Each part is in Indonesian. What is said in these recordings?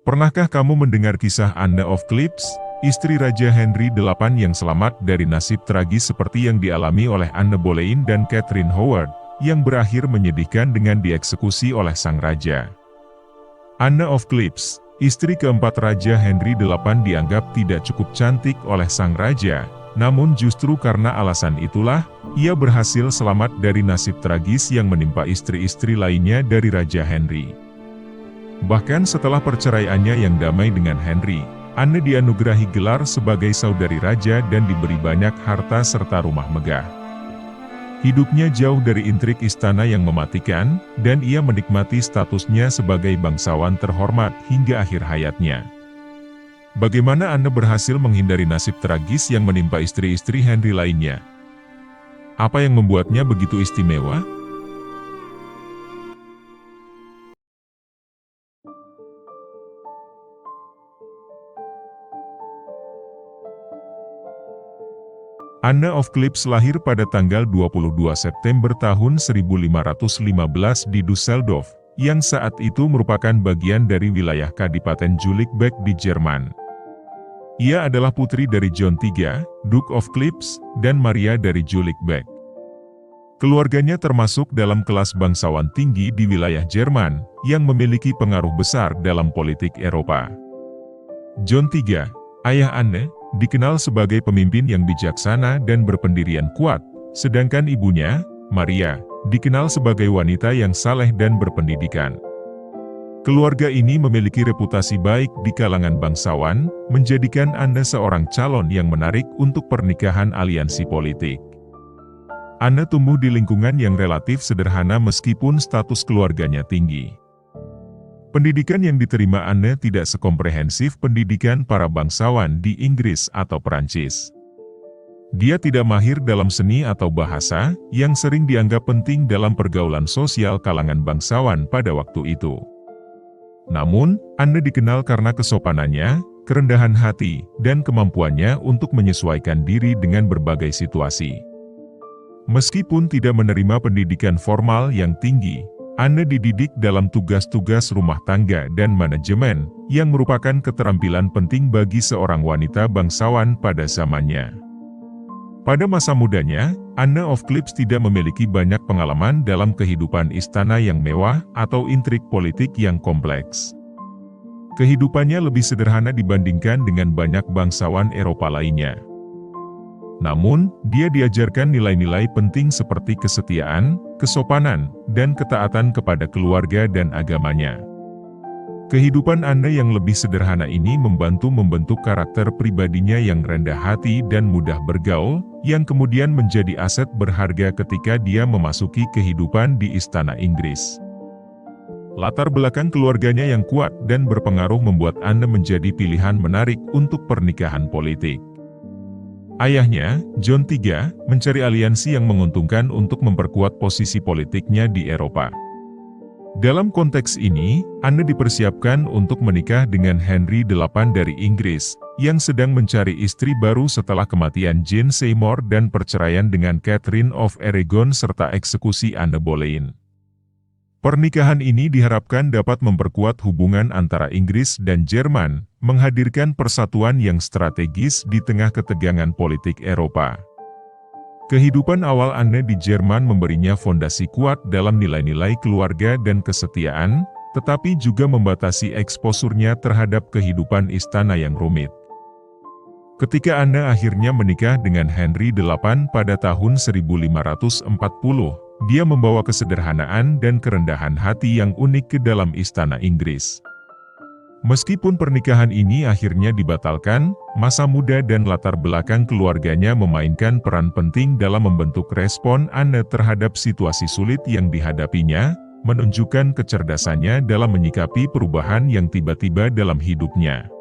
Pernahkah kamu mendengar kisah Anne of Cleves, istri Raja Henry VIII yang selamat dari nasib tragis seperti yang dialami oleh Anne Boleyn dan Catherine Howard, yang berakhir menyedihkan dengan dieksekusi oleh sang raja? Anne of Cleves, istri keempat Raja Henry VIII dianggap tidak cukup cantik oleh sang raja, namun justru karena alasan itulah, ia berhasil selamat dari nasib tragis yang menimpa istri-istri lainnya dari Raja Henry. Bahkan setelah perceraiannya yang damai dengan Henry, Anne dianugerahi gelar sebagai saudari raja dan diberi banyak harta serta rumah megah. Hidupnya jauh dari intrik istana yang mematikan, dan ia menikmati statusnya sebagai bangsawan terhormat hingga akhir hayatnya. Bagaimana Anne berhasil menghindari nasib tragis yang menimpa istri-istri Henry lainnya? Apa yang membuatnya begitu istimewa? Anne of Cleves lahir pada tanggal 22 September tahun 1515 di Dusseldorf, yang saat itu merupakan bagian dari wilayah Kadipaten Jülich di Jerman. Ia adalah putri dari John III, Duke of Cleves, dan Maria dari Jülich. Keluarganya termasuk dalam kelas bangsawan tinggi di wilayah Jerman, yang memiliki pengaruh besar dalam politik Eropa. John III, ayah Anne, dikenal sebagai pemimpin yang bijaksana dan berpendirian kuat, sedangkan ibunya, Maria, dikenal sebagai wanita yang saleh dan berpendidikan. Keluarga ini memiliki reputasi baik di kalangan bangsawan, menjadikan Anne seorang calon yang menarik untuk pernikahan aliansi politik. Anne tumbuh di lingkungan yang relatif sederhana meskipun status keluarganya tinggi. Pendidikan yang diterima Anne tidak sekomprehensif pendidikan para bangsawan di Inggris atau Perancis. Dia tidak mahir dalam seni atau bahasa, yang sering dianggap penting dalam pergaulan sosial kalangan bangsawan pada waktu itu. Namun, Anne dikenal karena kesopanannya, kerendahan hati, dan kemampuannya untuk menyesuaikan diri dengan berbagai situasi. Meskipun tidak menerima pendidikan formal yang tinggi, Anne dididik dalam tugas-tugas rumah tangga dan manajemen, yang merupakan keterampilan penting bagi seorang wanita bangsawan pada zamannya. Pada masa mudanya, Anne of Cleves tidak memiliki banyak pengalaman dalam kehidupan istana yang mewah atau intrik politik yang kompleks. Kehidupannya lebih sederhana dibandingkan dengan banyak bangsawan Eropa lainnya. Namun, dia diajarkan nilai-nilai penting seperti kesetiaan, kesopanan, dan ketaatan kepada keluarga dan agamanya. Kehidupan Anne yang lebih sederhana ini membantu membentuk karakter pribadinya yang rendah hati dan mudah bergaul, yang kemudian menjadi aset berharga ketika dia memasuki kehidupan di istana Inggris. Latar belakang keluarganya yang kuat dan berpengaruh membuat Anne menjadi pilihan menarik untuk pernikahan politik. Ayahnya, John III, mencari aliansi yang menguntungkan untuk memperkuat posisi politiknya di Eropa. Dalam konteks ini, Anne dipersiapkan untuk menikah dengan Henry VIII dari Inggris, yang sedang mencari istri baru setelah kematian Jane Seymour dan perceraian dengan Catherine of Aragon serta eksekusi Anne Boleyn. Pernikahan ini diharapkan dapat memperkuat hubungan antara Inggris dan Jerman, menghadirkan persatuan yang strategis di tengah ketegangan politik Eropa. Kehidupan awal Anne di Jerman memberinya fondasi kuat dalam nilai-nilai keluarga dan kesetiaan, tetapi juga membatasi eksposurnya terhadap kehidupan istana yang rumit. Ketika Anne akhirnya menikah dengan Henry VIII pada tahun 1540, dia membawa kesederhanaan dan kerendahan hati yang unik ke dalam istana Inggris. Meskipun pernikahan ini akhirnya dibatalkan, masa muda dan latar belakang keluarganya memainkan peran penting dalam membentuk respon Anne terhadap situasi sulit yang dihadapinya, menunjukkan kecerdasannya dalam menyikapi perubahan yang tiba-tiba dalam hidupnya.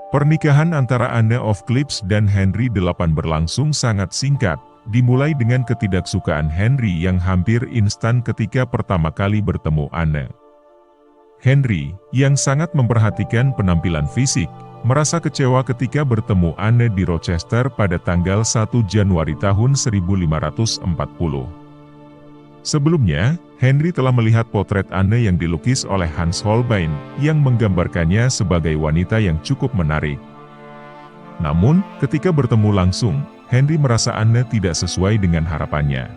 Pernikahan antara Anne of Cleves dan Henry VIII berlangsung sangat singkat, dimulai dengan ketidaksukaan Henry yang hampir instan ketika pertama kali bertemu Anne. Henry, yang sangat memperhatikan penampilan fisik, merasa kecewa ketika bertemu Anne di Rochester pada tanggal 1 Januari tahun 1540. Sebelumnya, Henry telah melihat potret Anne yang dilukis oleh Hans Holbein, yang menggambarkannya sebagai wanita yang cukup menarik. Namun, ketika bertemu langsung, Henry merasa Anne tidak sesuai dengan harapannya.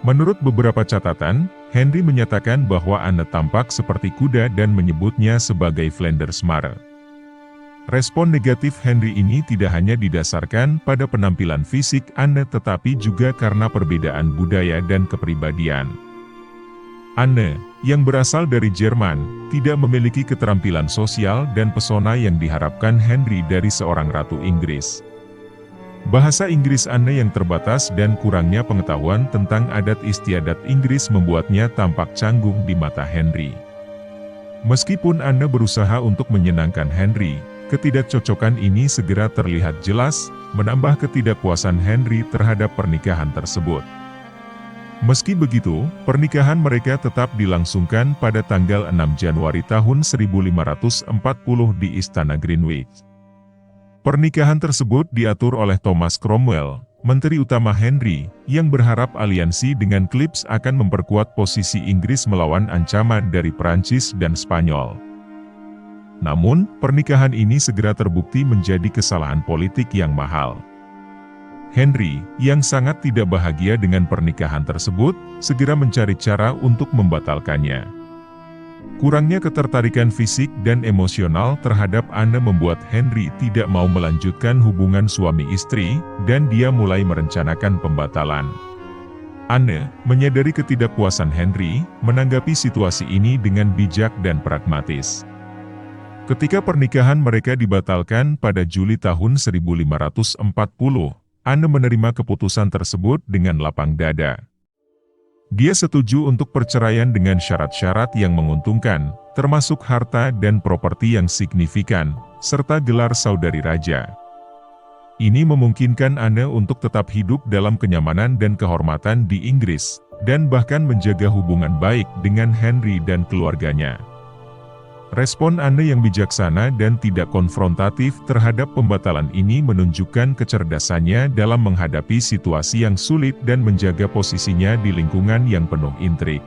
Menurut beberapa catatan, Henry menyatakan bahwa Anne tampak seperti kuda dan menyebutnya sebagai Flanders Mare. Respon negatif Henry ini tidak hanya didasarkan pada penampilan fisik Anne tetapi juga karena perbedaan budaya dan kepribadian. Anne, yang berasal dari Jerman, tidak memiliki keterampilan sosial dan pesona yang diharapkan Henry dari seorang ratu Inggris. Bahasa Inggris Anne yang terbatas dan kurangnya pengetahuan tentang adat istiadat Inggris membuatnya tampak canggung di mata Henry. Meskipun Anne berusaha untuk menyenangkan Henry, ketidakcocokan ini segera terlihat jelas, menambah ketidakpuasan Henry terhadap pernikahan tersebut. Meski begitu, pernikahan mereka tetap dilangsungkan pada tanggal 6 Januari tahun 1540 di Istana Greenwich. Pernikahan tersebut diatur oleh Thomas Cromwell, Menteri Utama Henry, yang berharap aliansi dengan Cleves akan memperkuat posisi Inggris melawan ancaman dari Prancis dan Spanyol. Namun, pernikahan ini segera terbukti menjadi kesalahan politik yang mahal. Henry, yang sangat tidak bahagia dengan pernikahan tersebut, segera mencari cara untuk membatalkannya. Kurangnya ketertarikan fisik dan emosional terhadap Anne membuat Henry tidak mau melanjutkan hubungan suami istri, dan dia mulai merencanakan pembatalan. Anne, menyadari ketidakpuasan Henry, menanggapi situasi ini dengan bijak dan pragmatis. Ketika pernikahan mereka dibatalkan pada Juli tahun 1540, Anne menerima keputusan tersebut dengan lapang dada. Dia setuju untuk perceraian dengan syarat-syarat yang menguntungkan, termasuk harta dan properti yang signifikan, serta gelar saudari raja. Ini memungkinkan Anne untuk tetap hidup dalam kenyamanan dan kehormatan di Inggris, dan bahkan menjaga hubungan baik dengan Henry dan keluarganya. Respon Anne yang bijaksana dan tidak konfrontatif terhadap pembatalan ini menunjukkan kecerdasannya dalam menghadapi situasi yang sulit dan menjaga posisinya di lingkungan yang penuh intrik.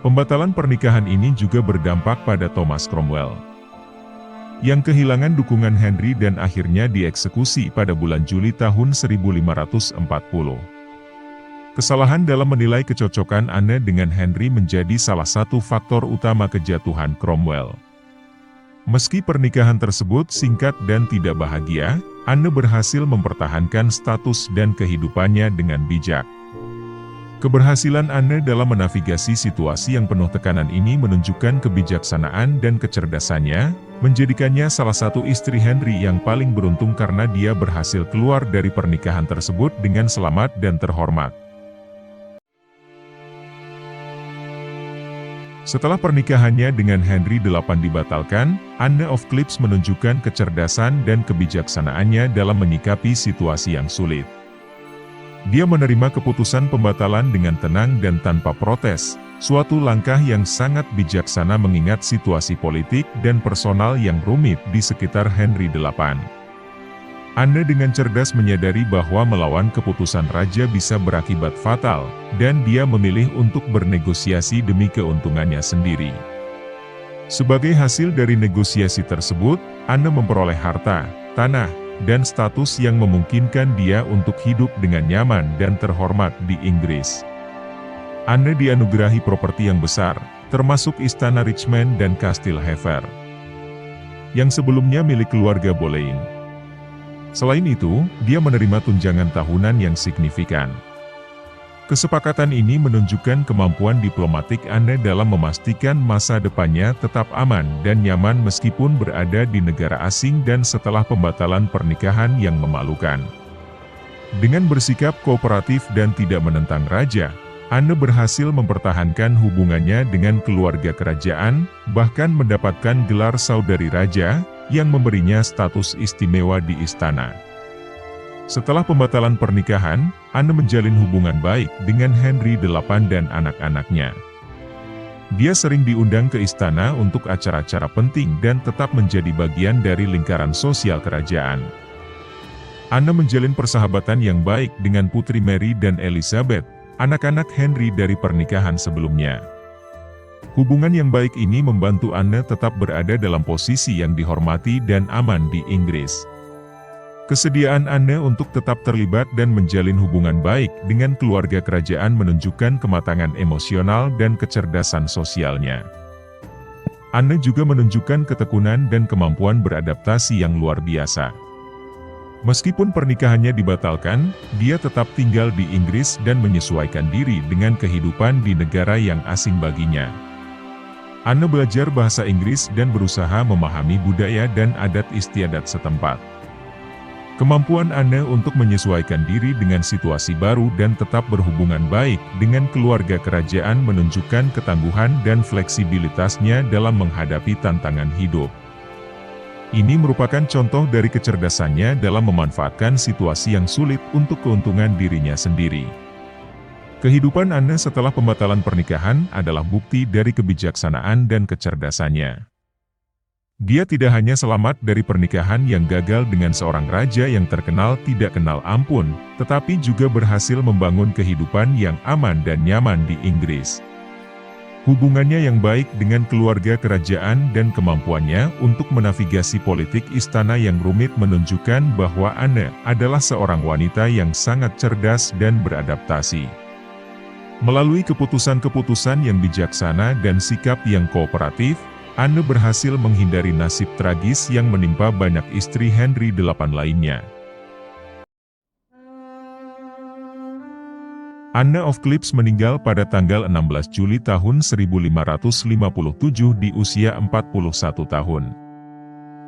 Pembatalan pernikahan ini juga berdampak pada Thomas Cromwell, yang kehilangan dukungan Henry dan akhirnya dieksekusi pada bulan Juli tahun 1540. Kesalahan dalam menilai kecocokan Anne dengan Henry menjadi salah satu faktor utama kejatuhan Cromwell. Meski pernikahan tersebut singkat dan tidak bahagia, Anne berhasil mempertahankan status dan kehidupannya dengan bijak. Keberhasilan Anne dalam menavigasi situasi yang penuh tekanan ini menunjukkan kebijaksanaan dan kecerdasannya, menjadikannya salah satu istri Henry yang paling beruntung karena dia berhasil keluar dari pernikahan tersebut dengan selamat dan terhormat. Setelah pernikahannya dengan Henry VIII dibatalkan, Anne of Cleves menunjukkan kecerdasan dan kebijaksanaannya dalam menyikapi situasi yang sulit. Dia menerima keputusan pembatalan dengan tenang dan tanpa protes, suatu langkah yang sangat bijaksana mengingat situasi politik dan personal yang rumit di sekitar Henry VIII. Anne dengan cerdas menyadari bahwa melawan keputusan raja bisa berakibat fatal, dan dia memilih untuk bernegosiasi demi keuntungannya sendiri. Sebagai hasil dari negosiasi tersebut, Anne memperoleh harta, tanah, dan status yang memungkinkan dia untuk hidup dengan nyaman dan terhormat di Inggris. Anne dianugerahi properti yang besar, termasuk Istana Richmond dan Kastil Hever, yang sebelumnya milik keluarga Boleyn. Selain itu, dia menerima tunjangan tahunan yang signifikan. Kesepakatan ini menunjukkan kemampuan diplomatik Anne dalam memastikan masa depannya tetap aman dan nyaman meskipun berada di negara asing dan setelah pembatalan pernikahan yang memalukan. Dengan bersikap kooperatif dan tidak menentang raja, Anne berhasil mempertahankan hubungannya dengan keluarga kerajaan, bahkan mendapatkan gelar saudari raja, yang memberinya status istimewa di istana. Setelah pembatalan pernikahan, Anne menjalin hubungan baik dengan Henry VIII dan anak-anaknya. Dia sering diundang ke istana untuk acara-acara penting dan tetap menjadi bagian dari lingkaran sosial kerajaan. Anne menjalin persahabatan yang baik dengan Putri Mary dan Elizabeth, anak-anak Henry dari pernikahan sebelumnya. Hubungan yang baik ini membantu Anne tetap berada dalam posisi yang dihormati dan aman di Inggris. Kesediaan Anne untuk tetap terlibat dan menjalin hubungan baik dengan keluarga kerajaan menunjukkan kematangan emosional dan kecerdasan sosialnya. Anne juga menunjukkan ketekunan dan kemampuan beradaptasi yang luar biasa. Meskipun pernikahannya dibatalkan, dia tetap tinggal di Inggris dan menyesuaikan diri dengan kehidupan di negara yang asing baginya. Anne belajar bahasa Inggris dan berusaha memahami budaya dan adat istiadat setempat. Kemampuan Anne untuk menyesuaikan diri dengan situasi baru dan tetap berhubungan baik dengan keluarga kerajaan menunjukkan ketangguhan dan fleksibilitasnya dalam menghadapi tantangan hidup. Ini merupakan contoh dari kecerdasannya dalam memanfaatkan situasi yang sulit untuk keuntungan dirinya sendiri. Kehidupan Anne setelah pembatalan pernikahan adalah bukti dari kebijaksanaan dan kecerdasannya. Dia tidak hanya selamat dari pernikahan yang gagal dengan seorang raja yang terkenal tidak kenal ampun, tetapi juga berhasil membangun kehidupan yang aman dan nyaman di Inggris. Hubungannya yang baik dengan keluarga kerajaan dan kemampuannya untuk menavigasi politik istana yang rumit menunjukkan bahwa Anne adalah seorang wanita yang sangat cerdas dan beradaptasi. Melalui keputusan-keputusan yang bijaksana dan sikap yang kooperatif, Anne berhasil menghindari nasib tragis yang menimpa banyak istri Henry VIII lainnya. Anne of Cleves meninggal pada tanggal 16 Juli tahun 1557 di usia 41 tahun.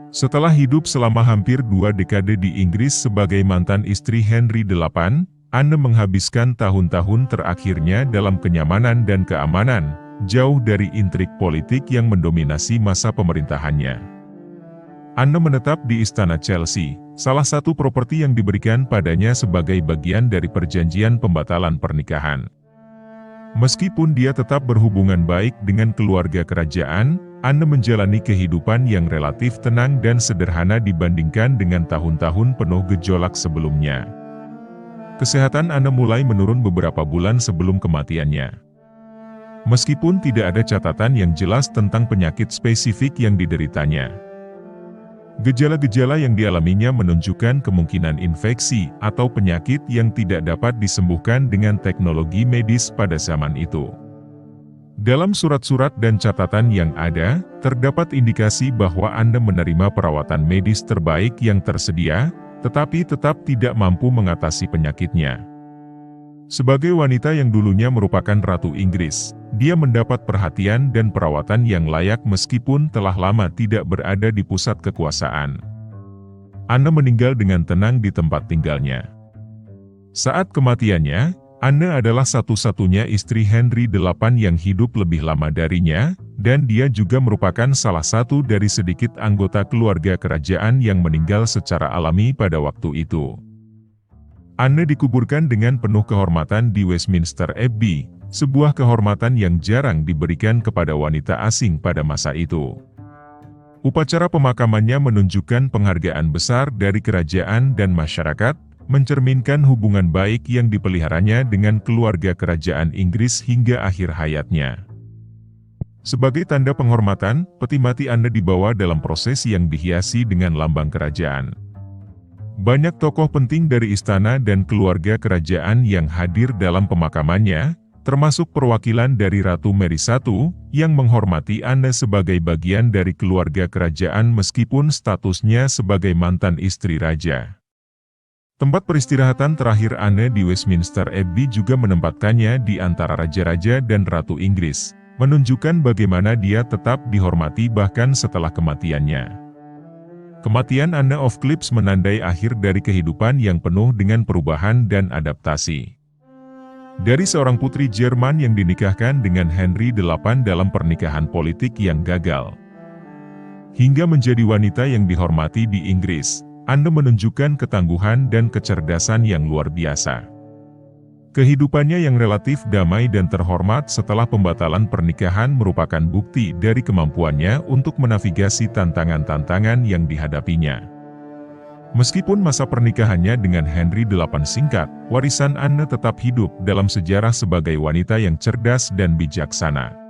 Setelah hidup selama hampir 2 dekade di Inggris sebagai mantan istri Henry VIII, Anne menghabiskan tahun-tahun terakhirnya dalam kenyamanan dan keamanan, jauh dari intrik politik yang mendominasi masa pemerintahannya. Anne menetap di Istana Chelsea, salah satu properti yang diberikan padanya sebagai bagian dari perjanjian pembatalan pernikahan. Meskipun dia tetap berhubungan baik dengan keluarga kerajaan, Anne menjalani kehidupan yang relatif tenang dan sederhana dibandingkan dengan tahun-tahun penuh gejolak sebelumnya. Kesehatan Anne mulai menurun beberapa bulan sebelum kematiannya. Meskipun tidak ada catatan yang jelas tentang penyakit spesifik yang dideritanya. Gejala-gejala yang dialaminya menunjukkan kemungkinan infeksi atau penyakit yang tidak dapat disembuhkan dengan teknologi medis pada zaman itu. Dalam surat-surat dan catatan yang ada, terdapat indikasi bahwa Anne menerima perawatan medis terbaik yang tersedia, tetapi tetap tidak mampu mengatasi penyakitnya. Sebagai wanita yang dulunya merupakan Ratu Inggris, dia mendapat perhatian dan perawatan yang layak meskipun telah lama tidak berada di pusat kekuasaan. Anne meninggal dengan tenang di tempat tinggalnya. Saat kematiannya, Anne adalah satu-satunya istri Henry VIII yang hidup lebih lama darinya, dan dia juga merupakan salah satu dari sedikit anggota keluarga kerajaan yang meninggal secara alami pada waktu itu. Anne dikuburkan dengan penuh kehormatan di Westminster Abbey, sebuah kehormatan yang jarang diberikan kepada wanita asing pada masa itu. Upacara pemakamannya menunjukkan penghargaan besar dari kerajaan dan masyarakat, mencerminkan hubungan baik yang dipeliharanya dengan keluarga kerajaan Inggris hingga akhir hayatnya. Sebagai tanda penghormatan, peti mati Anne dibawa dalam prosesi yang dihiasi dengan lambang kerajaan. Banyak tokoh penting dari istana dan keluarga kerajaan yang hadir dalam pemakamannya, termasuk perwakilan dari Ratu Mary I, yang menghormati Anne sebagai bagian dari keluarga kerajaan meskipun statusnya sebagai mantan istri raja. Tempat peristirahatan terakhir Anne di Westminster Abbey juga menempatkannya di antara raja-raja dan Ratu Inggris, menunjukkan bagaimana dia tetap dihormati bahkan setelah kematiannya. Kematian Anne of Cleves menandai akhir dari kehidupan yang penuh dengan perubahan dan adaptasi. Dari seorang putri Jerman yang dinikahkan dengan Henry VIII dalam pernikahan politik yang gagal, hingga menjadi wanita yang dihormati di Inggris, Anne menunjukkan ketangguhan dan kecerdasan yang luar biasa. Kehidupannya yang relatif damai dan terhormat setelah pembatalan pernikahan merupakan bukti dari kemampuannya untuk menavigasi tantangan-tantangan yang dihadapinya. Meskipun masa pernikahannya dengan Henry VIII singkat, warisan Anne tetap hidup dalam sejarah sebagai wanita yang cerdas dan bijaksana.